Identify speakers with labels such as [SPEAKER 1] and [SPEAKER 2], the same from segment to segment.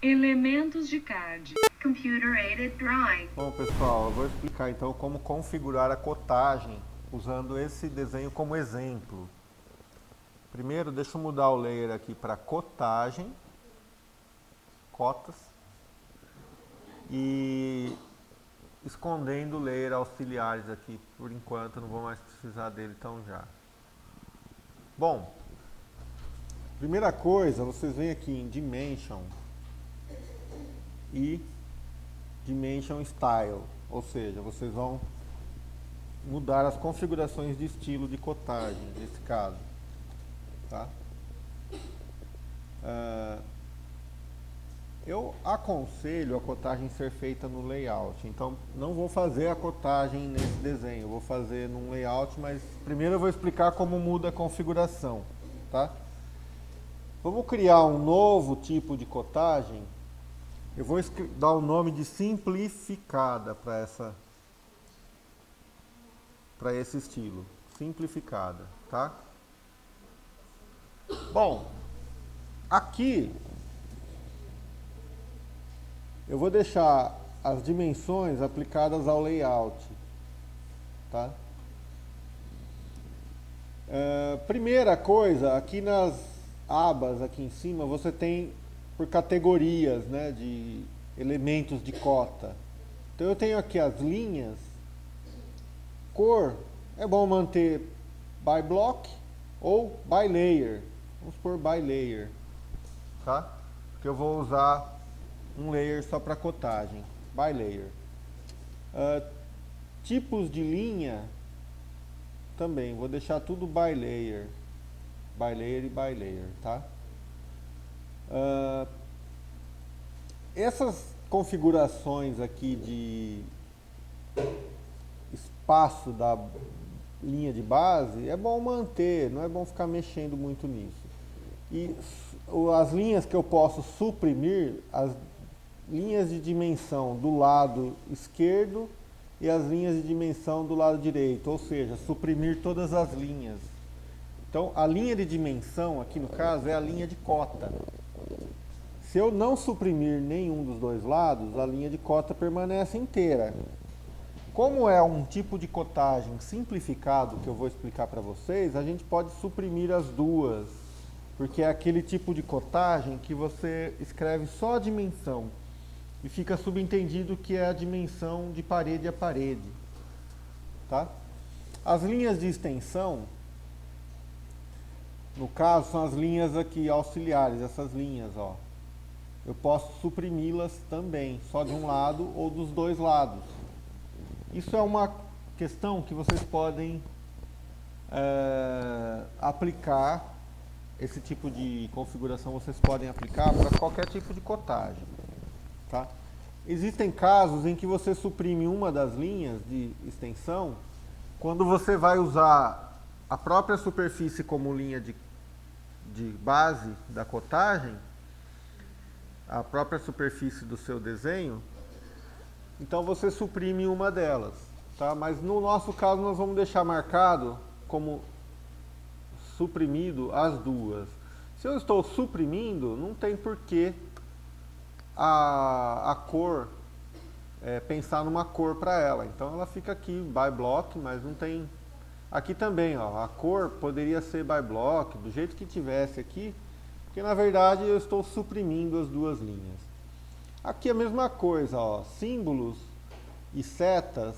[SPEAKER 1] Elementos de CAD. Computer-aided drawing.
[SPEAKER 2] Bom, pessoal, eu vou explicar então como configurar a cotagem usando esse desenho como exemplo. Primeiro, deixa eu mudar o layer aqui para cotagem, cotas, e escondendo o layer auxiliares aqui por enquanto, não vou mais precisar dele tão já. Bom, primeira coisa, vocês vêm aqui em Dimension e Dimension Style, ou seja, vocês vão mudar as configurações de estilo de cotagem, nesse caso. Tá? Eu aconselho a cotagem ser feita no layout, então não vou fazer a cotagem nesse desenho, eu vou fazer num layout, mas primeiro eu vou explicar como muda a configuração. Tá? Vamos criar um novo tipo de cotagem. Eu vou dar o nome de simplificada para esse estilo, simplificada, tá? Bom, aqui eu vou deixar as dimensões aplicadas ao layout, tá? Primeira coisa, aqui nas abas aqui em cima você tem por categorias, né, de elementos de cota. Então eu tenho aqui as linhas, cor, é bom manter by block ou by layer. Vamos por by layer, tá? Porque eu vou usar um layer só para cotagem, by layer. Tipos de linha também, vou deixar tudo by layer e by layer, tá? Essas configurações aqui de espaço da linha de base é bom manter, não é bom ficar mexendo muito nisso. E as linhas que eu posso suprimir, as linhas de dimensão do lado esquerdo e as linhas de dimensão do lado direito, ou seja, suprimir todas as linhas. Então, a linha de dimensão, aqui no caso, é a linha de cota. Se eu não suprimir nenhum dos dois lados, a linha de cota permanece inteira. Como é um tipo de cotagem simplificado que eu vou explicar para vocês, a gente pode suprimir as duas, porque é aquele tipo de cotagem que você escreve só a dimensão e fica subentendido que é a dimensão de parede a parede. Tá? As linhas de extensão, no caso, são as linhas aqui auxiliares, essas linhas, ó. Eu posso suprimi-las também, só de um lado ou dos dois lados. Isso é uma questão que vocês podem aplicar, esse tipo de configuração vocês podem aplicar para qualquer tipo de cotagem. Tá? Existem casos em que você suprime uma das linhas de extensão quando você vai usar a própria superfície como linha de base da cotagem, a própria superfície do seu desenho, então você suprime uma delas, tá? Mas no nosso caso nós vamos deixar marcado como suprimido as duas. Se eu estou suprimindo, não tem porquê a cor, pensar numa cor para ela. Então ela fica aqui by block, mas não tem... Aqui também, ó, a cor poderia ser by block, do jeito que tivesse aqui, porque na verdade eu estou suprimindo as duas linhas. Aqui a mesma coisa, ó, símbolos e setas.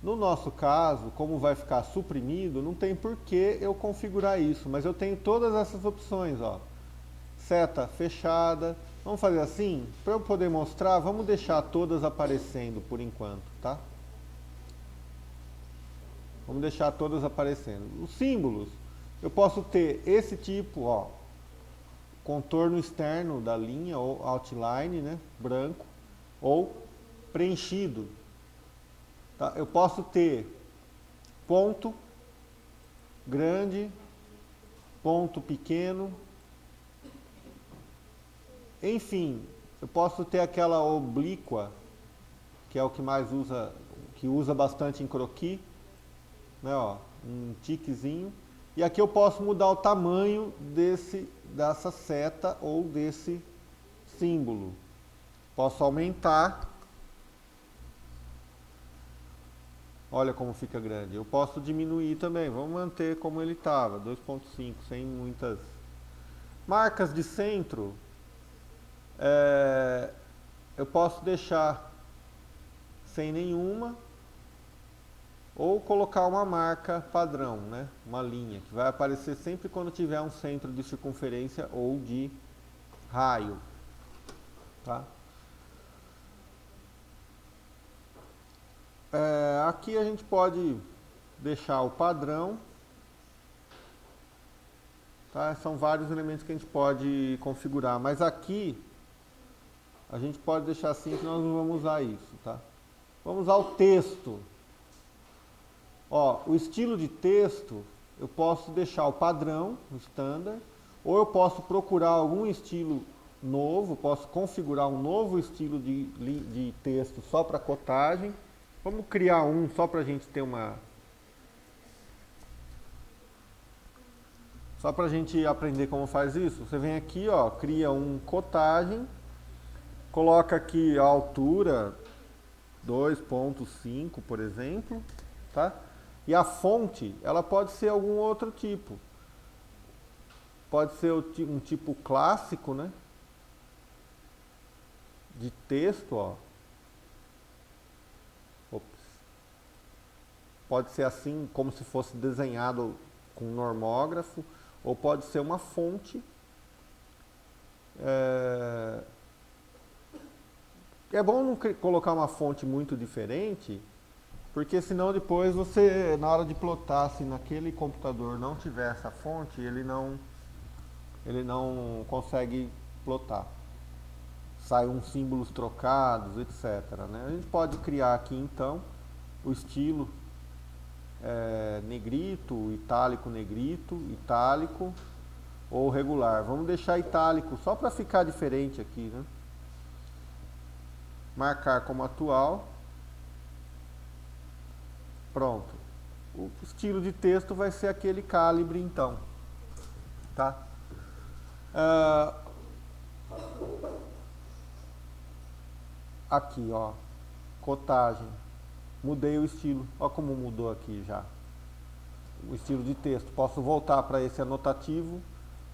[SPEAKER 2] No nosso caso, como vai ficar suprimido, não tem por que eu configurar isso, mas eu tenho todas essas opções, ó. Seta fechada. Vamos fazer assim? Para eu poder mostrar, vamos deixar todas aparecendo por enquanto, tá? Vamos deixar todas aparecendo. Os símbolos, eu posso ter esse tipo, ó, contorno externo da linha, ou outline, né, branco, ou preenchido. Tá? Eu posso ter ponto grande, ponto pequeno, enfim, eu posso ter aquela oblíqua, que é o que mais usa, que usa bastante em croquis, né, ó, um tiquezinho. E aqui eu posso mudar o tamanho dessa seta ou desse símbolo. Posso aumentar. Olha como fica grande. Eu posso diminuir também. Vamos manter como ele estava, 2.5, sem muitas marcas de centro. Eu posso deixar sem nenhuma ou colocar uma marca padrão, né? Uma linha que vai aparecer sempre quando tiver um centro de circunferência ou de raio, tá? Aqui a gente pode deixar o padrão, tá? São vários elementos que a gente pode configurar, mas aqui a gente pode deixar assim que nós não vamos usar isso, tá? Vamos usar o texto. Ó, o estilo de texto eu posso deixar o padrão, o standard, ou eu posso procurar algum estilo novo, posso configurar um novo estilo de texto só para cotagem. Vamos criar um só para a gente ter uma... Só para a gente aprender como faz isso. Você vem aqui, ó, cria um cotagem, coloca aqui a altura 2.5, por exemplo, tá? E a fonte, ela pode ser algum outro tipo. Pode ser um tipo clássico, né? De texto, ó. Pode ser assim, como se fosse desenhado com normógrafo, ou pode ser uma fonte. É bom não colocar uma fonte muito diferente, porque senão depois você, na hora de plotar, se naquele computador não tiver essa fonte, ele não consegue plotar. Sai uns símbolos trocados, etc, né? A gente pode criar aqui então o estilo negrito, itálico ou regular. Vamos deixar itálico só para ficar diferente aqui, né? Marcar como atual. Pronto. O estilo de texto vai ser aquele calibre então, tá? Aqui, ó, cotagem. Mudei o estilo. Olha como mudou aqui já. O estilo de texto. Posso voltar para esse anotativo,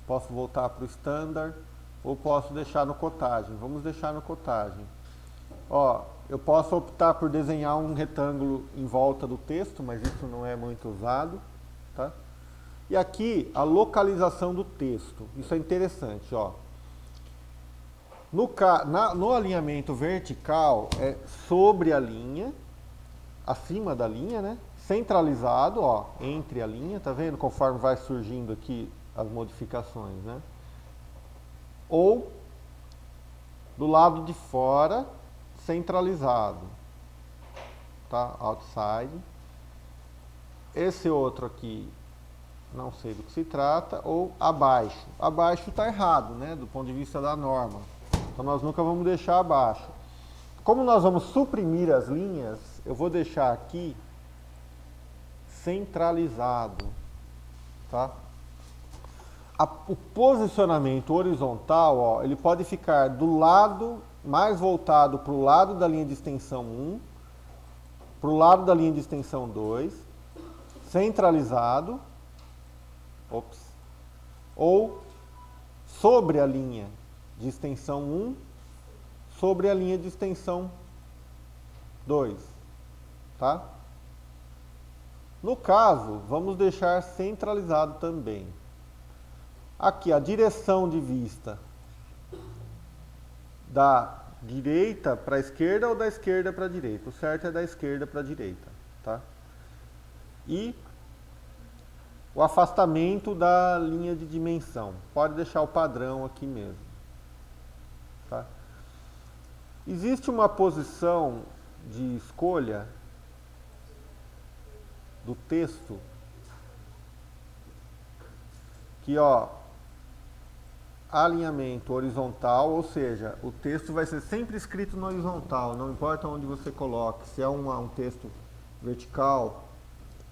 [SPEAKER 2] posso voltar para o standard, ou posso deixar no cotagem. Vamos deixar no cotagem. Ó, eu posso optar por desenhar um retângulo em volta do texto, mas isso não é muito usado, tá? E aqui, a localização do texto. Isso é interessante, ó. No alinhamento vertical, é sobre a linha, acima da linha, né? Centralizado, ó, entre a linha, tá vendo? Conforme vai surgindo aqui as modificações, né? Ou do lado de fora, centralizado, tá? Outside. Esse outro aqui, não sei do que se trata, ou abaixo. Abaixo está errado, né? Do ponto de vista da norma. Então nós nunca vamos deixar abaixo. Como nós vamos suprimir as linhas, eu vou deixar aqui centralizado, tá? O posicionamento horizontal, ó, ele pode ficar do lado, mais voltado para o lado da linha de extensão 1, para o lado da linha de extensão 2, centralizado, ou sobre a linha de extensão 1, sobre a linha de extensão 2, tá? No caso, vamos deixar centralizado também. Aqui, a direção de vista da direita para a esquerda ou da esquerda para a direita. O certo é da esquerda para a direita, tá? E o afastamento da linha de dimensão. Pode deixar o padrão aqui mesmo, tá? Existe uma posição de escolha do texto que, ó, alinhamento horizontal, ou seja, o texto vai ser sempre escrito no horizontal, não importa onde você coloque, se é um texto vertical,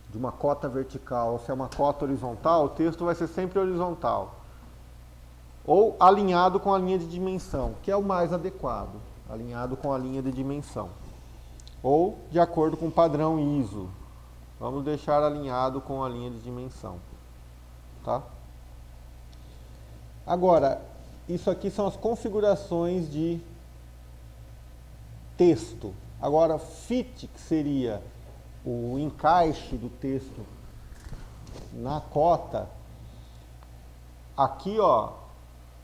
[SPEAKER 2] de uma cota vertical, ou se é uma cota horizontal, o texto vai ser sempre horizontal. Ou alinhado com a linha de dimensão, que é o mais adequado, alinhado com a linha de dimensão. Ou de acordo com o padrão ISO. Vamos deixar alinhado com a linha de dimensão. Tá? Agora, isso aqui são as configurações de texto. Agora, fit, que seria o encaixe do texto na cota, aqui, ó,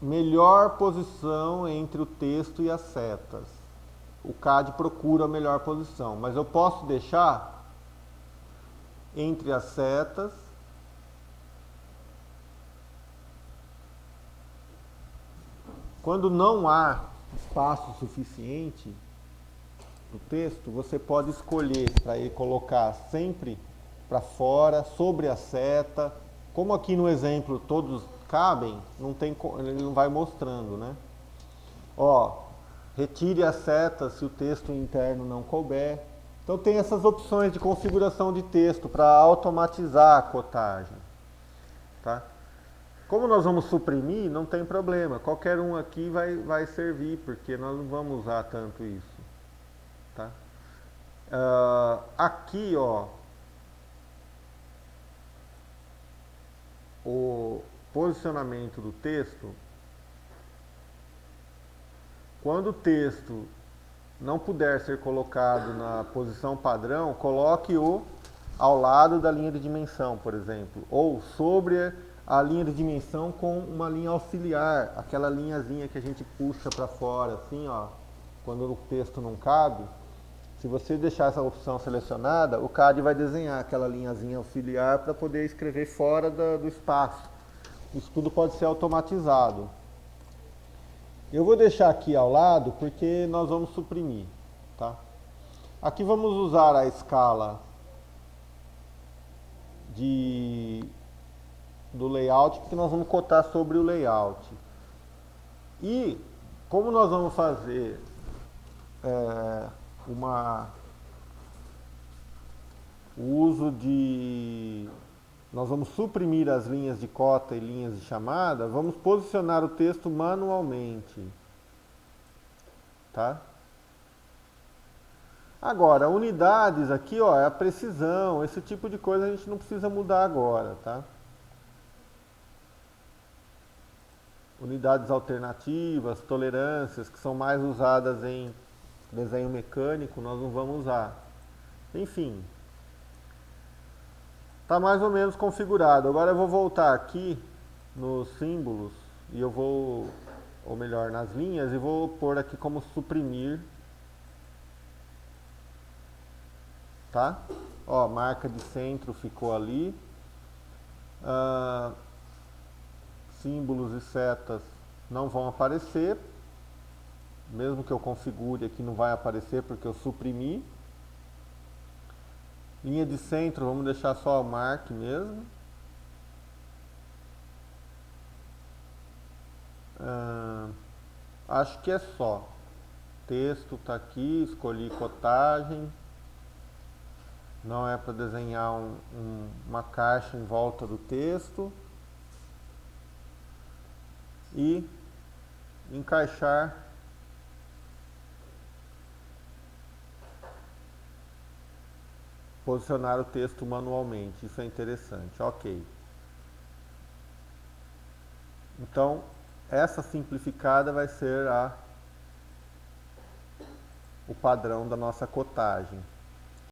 [SPEAKER 2] melhor posição entre o texto e as setas. O CAD procura a melhor posição, mas eu posso deixar entre as setas quando não há espaço suficiente no texto, você pode escolher para ele colocar sempre para fora, sobre a seta. Como aqui no exemplo todos cabem, não tem, ele não vai mostrando, né? Ó, retire a seta se o texto interno não couber. Então tem essas opções de configuração de texto para automatizar a cotagem, tá? Como nós vamos suprimir, não tem problema. Qualquer um aqui vai servir, porque nós não vamos usar tanto isso. Tá? Aqui, ó, o posicionamento do texto. Quando o texto não puder ser colocado na posição padrão, coloque-o ao lado da linha de dimensão, por exemplo, ou sobre a linha de dimensão com uma linha auxiliar, aquela linhazinha que a gente puxa para fora, assim, ó, quando o texto não cabe. Se você deixar essa opção selecionada, o CAD vai desenhar aquela linhazinha auxiliar para poder escrever fora do espaço. Isso tudo pode ser automatizado. Eu vou deixar aqui ao lado porque nós vamos suprimir, tá? Aqui vamos usar a escala do layout, porque nós vamos cotar sobre o layout. E como nós vamos fazer o uso de... Nós vamos suprimir as linhas de cota e linhas de chamada, vamos posicionar o texto manualmente. Tá? Agora, unidades aqui, ó, é a precisão, esse tipo de coisa a gente não precisa mudar agora, tá? Unidades alternativas, tolerâncias, que são mais usadas em desenho mecânico, nós não vamos usar. Enfim, está mais ou menos configurado. Agora eu vou voltar aqui nos símbolos e eu vou, ou melhor, nas linhas, e vou pôr aqui como suprimir. Tá? Ó, marca de centro ficou ali. Símbolos e setas não vão aparecer. Mesmo que eu configure aqui, não vai aparecer porque eu suprimi. Linha de centro, vamos deixar só a mark mesmo. Acho que é só. Texto está aqui, escolhi cotagem. Não é para desenhar uma caixa em volta do texto. E encaixar posicionar o texto manualmente. Isso é interessante. Ok. Então, essa simplificada vai ser o padrão da nossa cotagem.